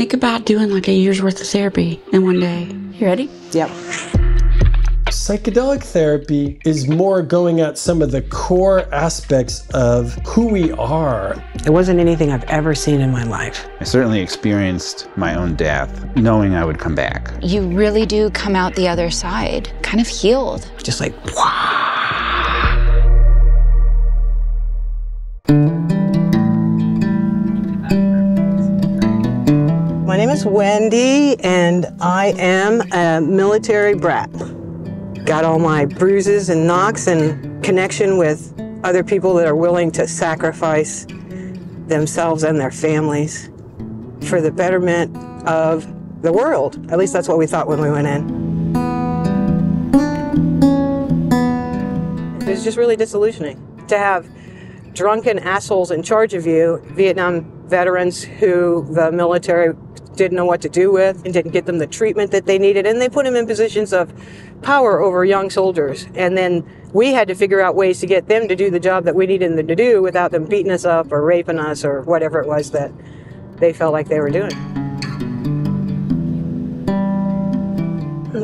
Think about doing like a year's worth of therapy in one day. You ready? Yep. Psychedelic therapy is more going at some of the core aspects of who we are. It wasn't anything I've ever seen in my life. I certainly experienced my own death, knowing I would come back. You really do come out the other side, kind of healed. Just like, wow. My name is Wendy, and I am a military brat. Got all my bruises and knocks and connection with other people that are willing to sacrifice themselves and their families for the betterment of the world. At least that's what we thought when we went in. It was just really disillusioning to have drunken assholes in charge of you, Vietnam veterans who the military didn't know what to do with and didn't get them the treatment that they needed, and they put them in positions of power over young soldiers. And then we had to figure out ways to get them to do the job that we needed them to do without them beating us up or raping us or whatever it was that they felt like they were doing.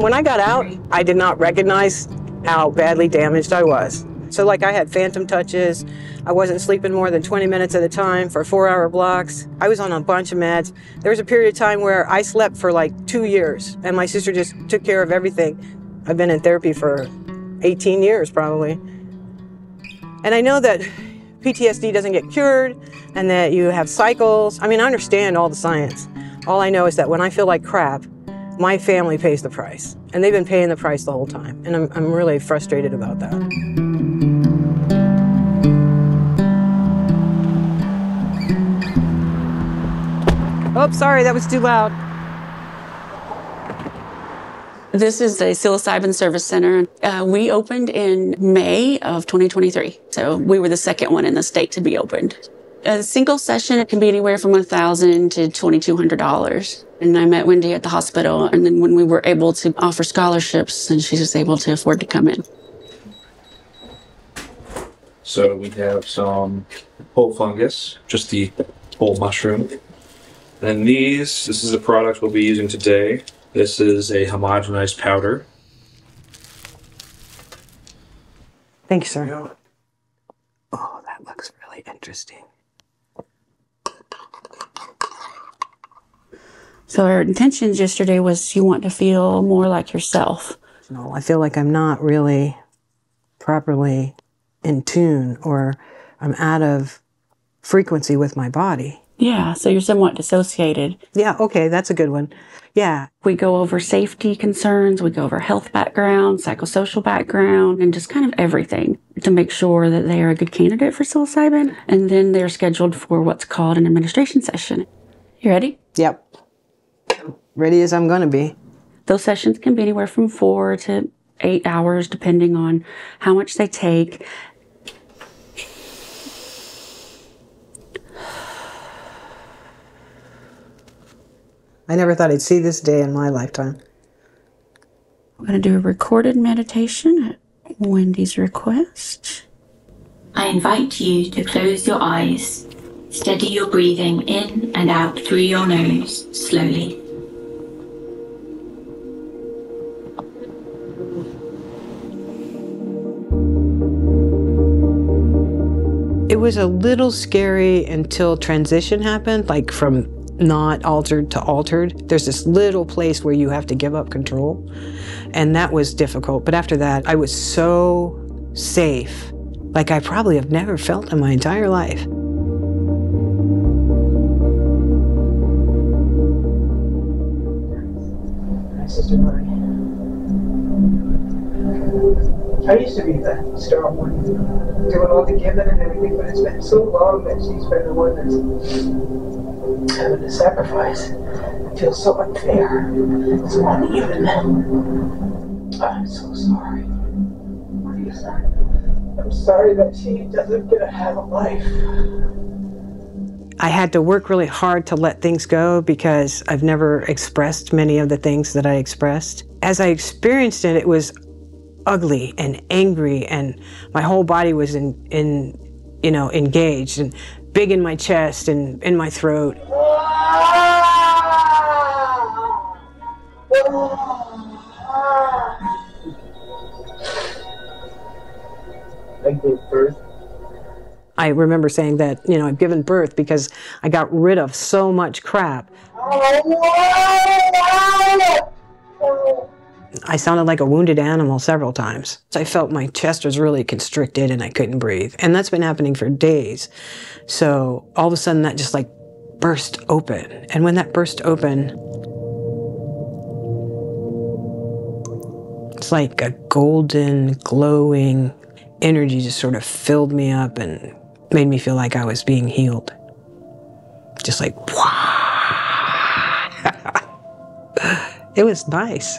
When I got out, I did not recognize how badly damaged I was. So like I had phantom touches. I wasn't sleeping more than 20 minutes at a time for 4-hour blocks. I was on a bunch of meds. There was a period of time where I slept for like 2 years and my sister just took care of everything. I've been in therapy for 18 years probably. And I know that PTSD doesn't get cured and that you have cycles. I mean, I understand all the science. All I know is that when I feel like crap, my family pays the price. And they've been paying the price the whole time. And I'm really frustrated about that. Oh, sorry, that was too loud. This is the Psilocybin Service Center. We opened in May of 2023. So we were the second one in the state to be opened. A single session, it can be anywhere from $1,000 to $2,200. And I met Wendy at the hospital. And then when we were able to offer scholarships, and she was able to afford to come in. So we have some whole fungus, just the whole mushroom. And this is a product we'll be using today. This is a homogenized powder. Thank you, sir. Oh, that looks really interesting. So our intentions yesterday was you want to feel more like yourself. No, I feel like I'm not really properly in tune, or I'm out of frequency with my body. Yeah, so you're somewhat dissociated. Yeah, okay, that's a good one. Yeah. We go over safety concerns, we go over health background, psychosocial background, and just kind of everything to make sure that they are a good candidate for psilocybin. And then they're scheduled for what's called an administration session. You ready? Yep. Ready as I'm going to be. Those sessions can be anywhere from 4 to 8 hours, depending on how much they take. I never thought I'd see this day in my lifetime. We're going to do a recorded meditation at Wendy's request. I invite you to close your eyes. Steady your breathing in and out through your nose, slowly. It was a little scary until transition happened, like from not altered to altered. There's this little place where you have to give up control, and that was difficult. But after that, I was so safe, like I probably have never felt in my entire life. My sister Marie. I used to be the strong one, doing all the giving and everything, but it's been so long that she's been the one that's having to sacrifice. It feels so unfair. It's uneven. I'm so sorry. I'm sorry that she doesn't get to have a life. I had to work really hard to let things go because I've never expressed many of the things that I expressed. As I experienced it, it was ugly and angry, and my whole body was engaged and big in my chest and in my throat. gave birth? I remember saying that, you know, I've given birth because I got rid of so much crap. I sounded like a wounded animal several times. I felt my chest was really constricted and I couldn't breathe. And that's been happening for days. So all of a sudden that just like burst open. And when that burst open, it's like a golden, glowing energy just sort of filled me up and made me feel like I was being healed. Just like, it was nice.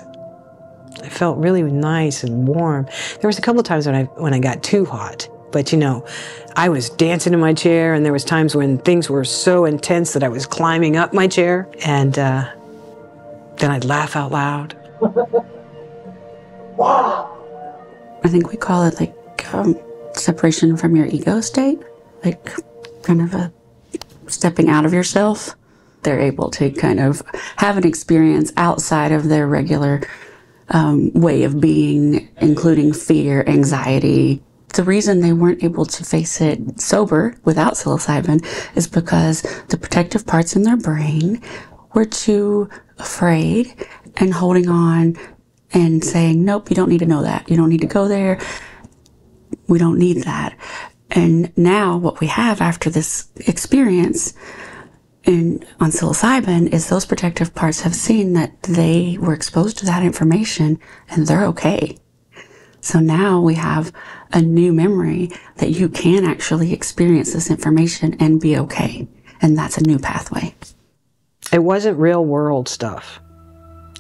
It felt really nice and warm. There was a couple of times when I got too hot, but you know, I was dancing in my chair, and there was times when things were so intense that I was climbing up my chair, and then I'd laugh out loud. Wow! I think we call it like separation from your ego state, like kind of a stepping out of yourself. They're able to kind of have an experience outside of their regular way of being, including fear, anxiety. The reason they weren't able to face it sober without psilocybin is because the protective parts in their brain were too afraid and holding on and saying, nope, you don't need to know that. You don't need to go there. We don't need that. And now what we have after this experience on psilocybin is those protective parts have seen that they were exposed to that information and they're okay. So now we have a new memory that you can actually experience this information and be okay. And that's a new pathway. It wasn't real world stuff.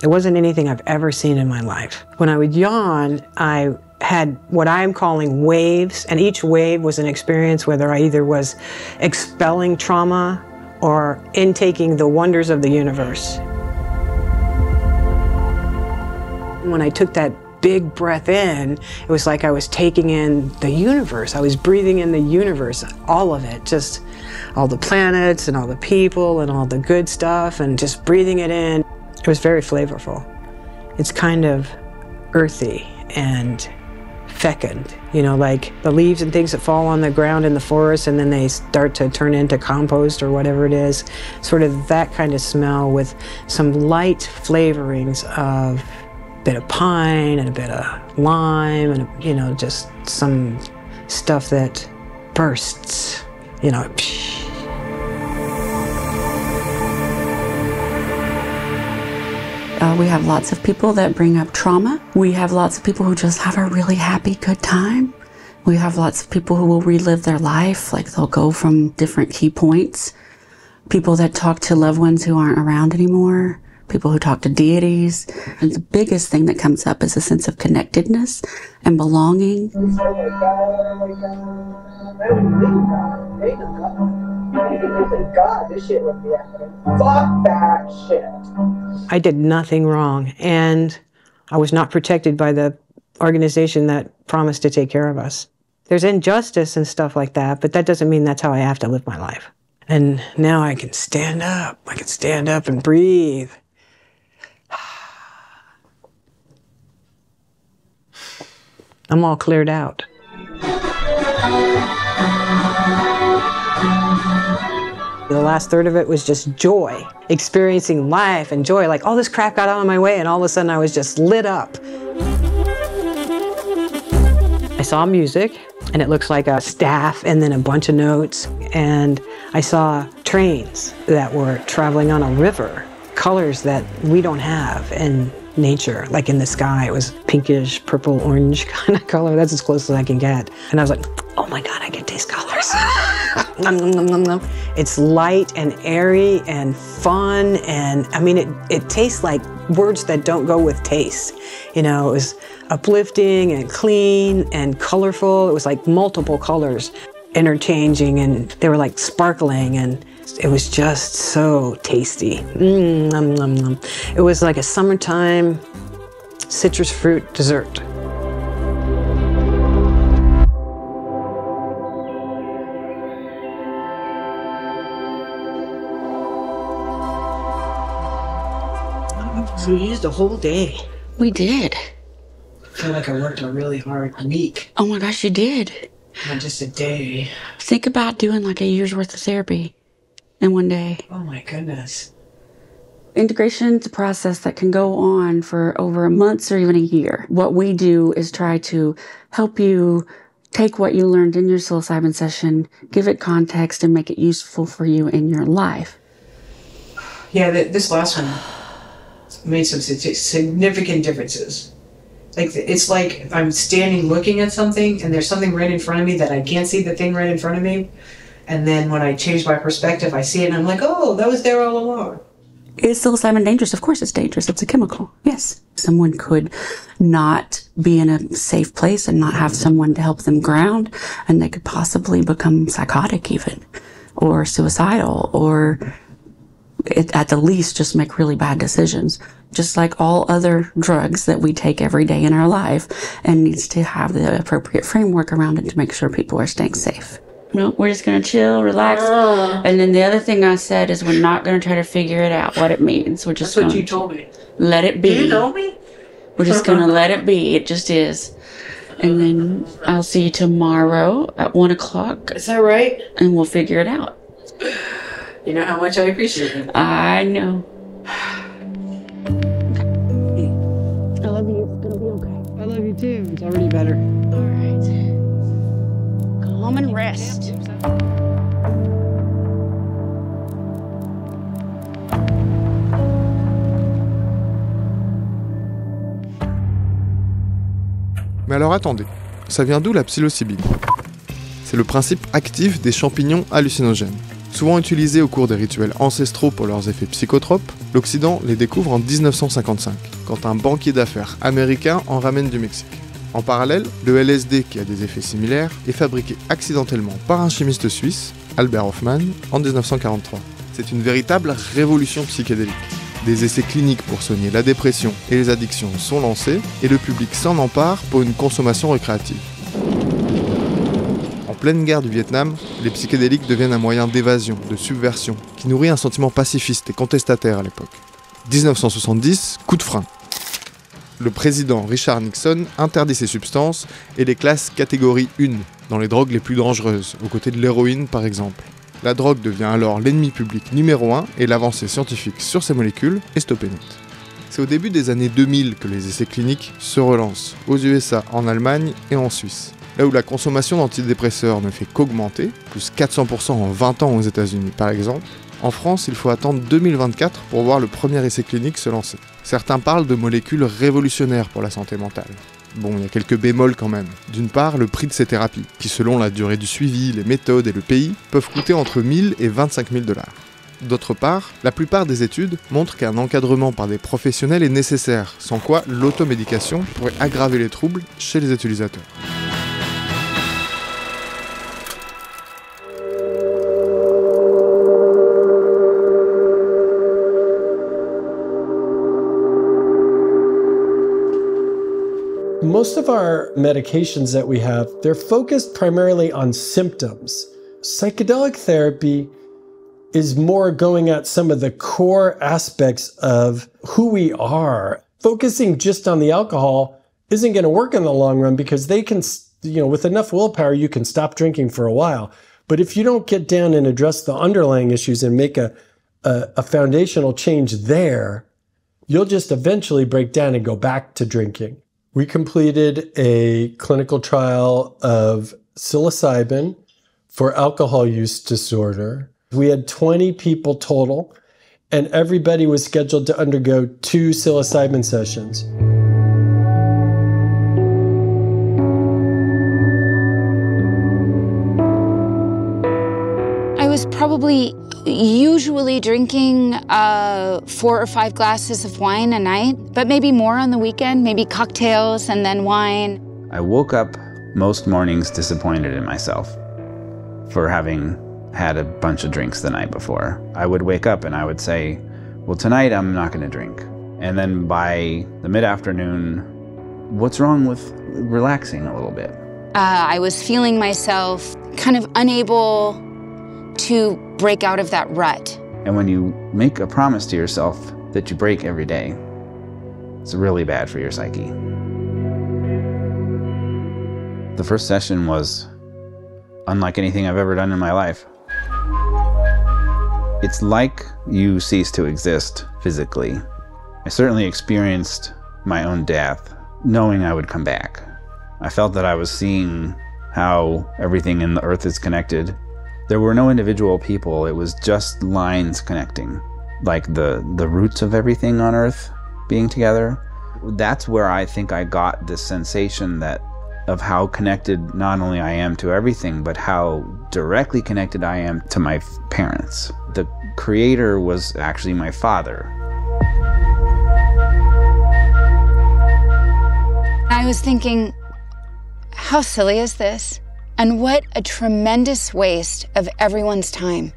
It wasn't anything I've ever seen in my life. When I would yawn, I had what I'm calling waves, and each wave was an experience whether I either was expelling trauma or intaking the wonders of the universe. When I took that big breath in, it was like I was taking in the universe. I was breathing in the universe, all of it, just all the planets and all the people and all the good stuff, and just breathing it in. It was very flavorful. It's kind of earthy and fecund, you know, like the leaves and things that fall on the ground in the forest and then they start to turn into compost or whatever it is. Sort of that kind of smell with some light flavorings of a bit of pine and a bit of lime and, you know, just some stuff that bursts, you know. We have lots of people that bring up trauma. We have lots of people who just have a really happy, good time. We have lots of people who will relive their life, like they'll go from different key points. People that talk to loved ones who aren't around anymore. People who talk to deities. And the biggest thing that comes up is a sense of connectedness and belonging. God, this shit wouldn't be happening. Fuck that shit. I did nothing wrong, and I was not protected by the organization that promised to take care of us. There's injustice and stuff like that, but that doesn't mean that's how I have to live my life. And now I can stand up. I can stand up and breathe. I'm all cleared out. The last third of it was just joy, experiencing life and joy. Like all this crap got out of my way and all of a sudden I was just lit up. I saw music and it looks like a staff and then a bunch of notes. And I saw trains that were traveling on a river, colors that we don't have in nature. Like in the sky, it was pinkish, purple, orange kind of color. That's as close as I can get. And I was like, oh my God, I can taste colors. Nom, nom, nom, nom, nom. It's light and airy and fun. And I mean, it tastes like words that don't go with taste. You know, it was uplifting and clean and colorful. It was like multiple colors interchanging and they were like sparkling and it was just so tasty. Nom, nom, nom. It was like a summertime citrus fruit dessert. We used a whole day. We did. I feel like I worked a really hard week. Oh my gosh, you did. Not just a day. Think about doing like a year's worth of therapy in one day. Oh my goodness. Integration is a process that can go on for over months or even a year. What we do is try to help you take what you learned in your psilocybin session, give it context, and make it useful for you in your life. Yeah, this last one made some significant differences. Like, it's like if I'm standing looking at something and there's something right in front of me that I can't see the thing right in front of me. And then when I change my perspective, I see it and I'm like, oh, that was there all along. Is psilocybin dangerous? Of course it's dangerous. It's a chemical. Yes. Someone could not be in a safe place and not have someone to help them ground, and they could possibly become psychotic even, or suicidal, or at the least just make really bad decisions. Just like all other drugs that we take every day in our life, and needs to have the appropriate framework around it to make sure people are staying safe. No, we're just going to chill, relax. And then the other thing I said is we're not going to try to figure it out, what it means. We're just That's what you told me. Let it be. You know me? We're just going to let it be. It just is. And then I'll see you tomorrow at 1 o'clock. Is that right? And we'll figure it out. You know how much I appreciate it. I know. I love you. It's going to be okay. I love you too. It's already better. All right. Go home and rest. Mais alors attendez, ça vient d'où la psilocybine? C'est le principe actif des champignons hallucinogènes. Souvent utilisés au cours des rituels ancestraux pour leurs effets psychotropes, l'Occident les découvre en 1955, quand un banquier d'affaires américain en ramène du Mexique. En parallèle, le LSD, qui a des effets similaires, est fabriqué accidentellement par un chimiste suisse, Albert Hofmann, en 1943. C'est une véritable révolution psychédélique. Des essais cliniques pour soigner la dépression et les addictions sont lancés, et le public s'en empare pour une consommation récréative. En pleine guerre du Vietnam, les psychédéliques deviennent un moyen d'évasion, de subversion, qui nourrit un sentiment pacifiste et contestataire à l'époque. 1970, coup de frein. Le président Richard Nixon interdit ces substances et les classe catégorie 1, dans les drogues les plus dangereuses, aux côtés de l'héroïne par exemple. La drogue devient alors l'ennemi public numéro 1 et l'avancée scientifique sur ces molécules est stoppée net. C'est au début des années 2000 que les essais cliniques se relancent, aux USA, en Allemagne et en Suisse. Là où la consommation d'antidépresseurs ne fait qu'augmenter, plus 400% en 20 ans aux États-Unis par exemple, en France il faut attendre 2024 pour voir le premier essai clinique se lancer. Certains parlent de molécules révolutionnaires pour la santé mentale. Bon, il y a quelques bémols quand même. D'une part, le prix de ces thérapies, qui selon la durée du suivi, les méthodes et le pays, peuvent coûter entre 1000 et 25 000 $. D'autre part, la plupart des études montrent qu'un encadrement par des professionnels est nécessaire, sans quoi l'automédication pourrait aggraver les troubles chez les utilisateurs. Most of our medications that we have, they're focused primarily on symptoms. Psychedelic therapy is more going at some of the core aspects of who we are. Focusing just on the alcohol isn't going to work in the long run because they can, with enough willpower, you can stop drinking for a while. But if you don't get down and address the underlying issues and make a foundational change there, you'll just eventually break down and go back to drinking. We completed a clinical trial of psilocybin for alcohol use disorder. We had 20 people total, and everybody was scheduled to undergo 2 psilocybin sessions. I was probably usually drinking 4 or 5 glasses of wine a night, but maybe more on the weekend, maybe cocktails and then wine. I woke up most mornings disappointed in myself for having had a bunch of drinks the night before. I would wake up and I would say, well, tonight I'm not going to drink. And then by the mid-afternoon, what's wrong with relaxing a little bit? I was feeling myself kind of unable to break out of that rut. And when you make a promise to yourself that you break every day, it's really bad for your psyche. The first session was unlike anything I've ever done in my life. It's like you cease to exist physically. I certainly experienced my own death, knowing I would come back. I felt that I was seeing how everything in the earth is connected. There were no individual people, it was just lines connecting, like the roots of everything on earth being together. That's where I think I got this sensation of how connected not only I am to everything, but how directly connected I am to my parents. The creator was actually my father. I was thinking, how silly is this? And what a tremendous waste of everyone's time.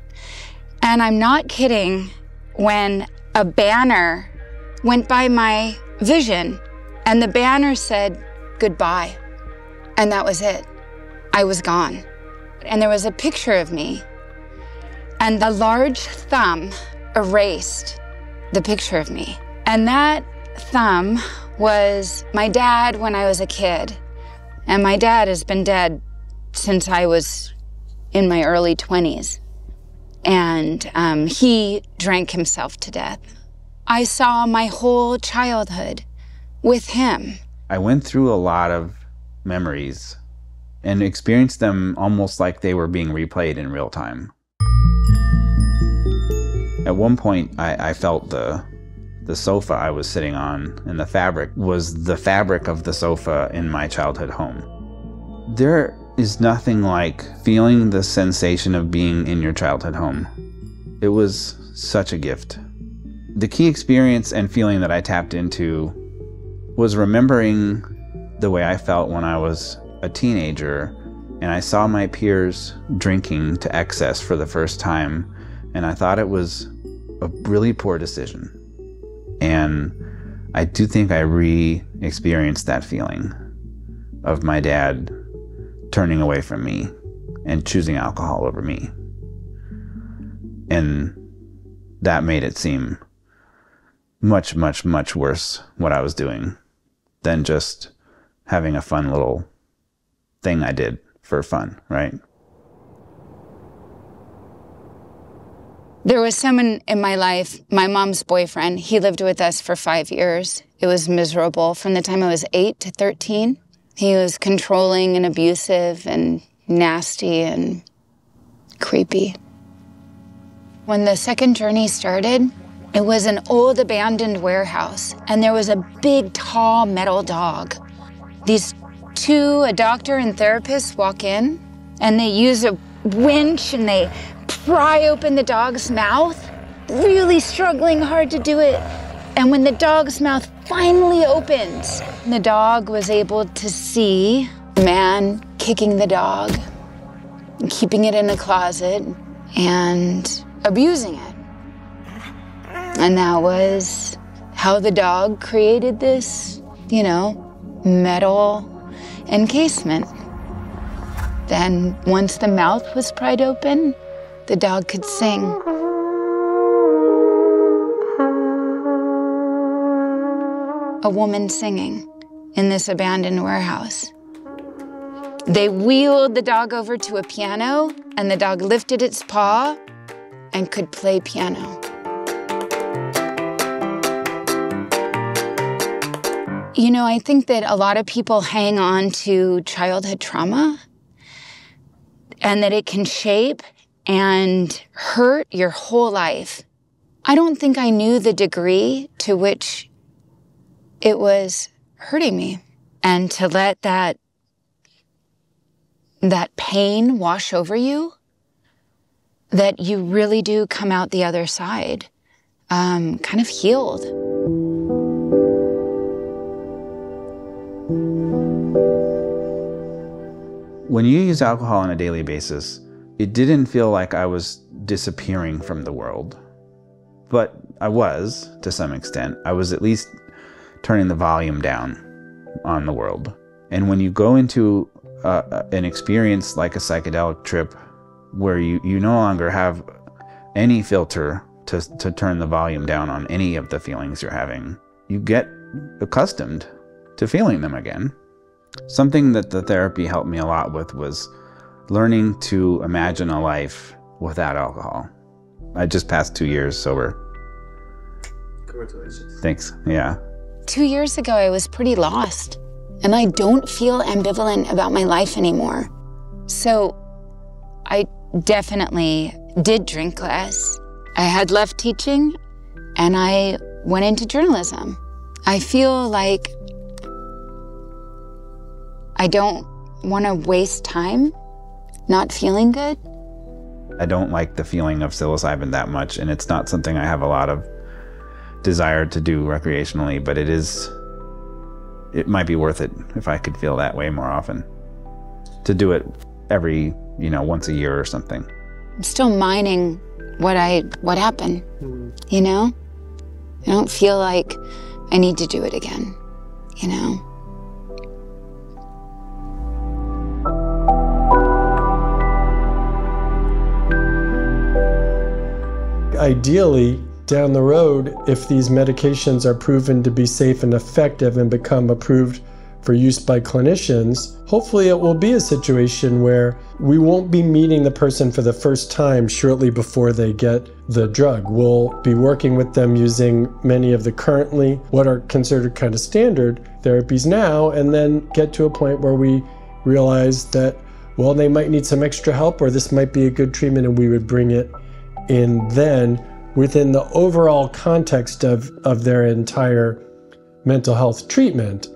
And I'm not kidding when a banner went by my vision and the banner said goodbye. And that was it. I was gone. And there was a picture of me. And the large thumb erased the picture of me. And that thumb was my dad when I was a kid. And my dad has been dead since I was in my early 20s. And he drank himself to death. I saw my whole childhood with him. I went through a lot of memories and experienced them almost like they were being replayed in real time. At one point, I felt the sofa I was sitting on, and the fabric was the fabric of the sofa in my childhood home. There is nothing like feeling the sensation of being in your childhood home. It was such a gift. The key experience and feeling that I tapped into was remembering the way I felt when I was a teenager and I saw my peers drinking to excess for the first time, and I thought it was a really poor decision. And I do think I re-experienced that feeling of my dad turning away from me and choosing alcohol over me. And that made it seem much, much, much worse what I was doing than just having a fun little thing I did for fun, right? There was someone in my life, my mom's boyfriend. He lived with us for 5 years. It was miserable from the time I was 8 to 13. He was controlling and abusive and nasty and creepy. When the second journey started, it was an old abandoned warehouse, and there was a big, tall metal dog. These two, a doctor and therapist, walk in, and they use a winch and they pry open the dog's mouth, really struggling hard to do it. And when the dog's mouth finally opens, the dog was able to see a man kicking the dog, and keeping it in a closet, and abusing it. And that was how the dog created this, metal encasement. Then once the mouth was pried open, the dog could sing. A woman singing in this abandoned warehouse. They wheeled the dog over to a piano, and the dog lifted its paw and could play piano. I think that a lot of people hang on to childhood trauma and that it can shape and hurt your whole life. I don't think I knew the degree to which it was hurting me. And to let that pain wash over you, that you really do come out the other side, kind of healed. When you use alcohol on a daily basis, it didn't feel like I was disappearing from the world. But I was, to some extent. I was at least turning the volume down on the world. And when you go into an experience like a psychedelic trip, where you no longer have any filter to turn the volume down on any of the feelings you're having, you get accustomed to feeling them again. Something that the therapy helped me a lot with was learning to imagine a life without alcohol. I just passed 2 years sober. Congratulations. Thanks. Yeah. 2 years ago, I was pretty lost, and I don't feel ambivalent about my life anymore. So I definitely did drink less. I had left teaching, and I went into journalism. I feel like I don't want to waste time not feeling good. I don't like the feeling of psilocybin that much, and it's not something I have a lot of desire to do recreationally, but it might be worth it if I could feel that way more often. To do it every, once a year or something. I'm still mining what happened, I don't feel like I need to do it again, Ideally, down the road, if these medications are proven to be safe and effective and become approved for use by clinicians, hopefully it will be a situation where we won't be meeting the person for the first time shortly before they get the drug. We'll be working with them using many of the currently what are considered kind of standard therapies now, and then get to a point where we realize that, well, they might need some extra help, or this might be a good treatment, and we would bring it in then within the overall context of their entire mental health treatment.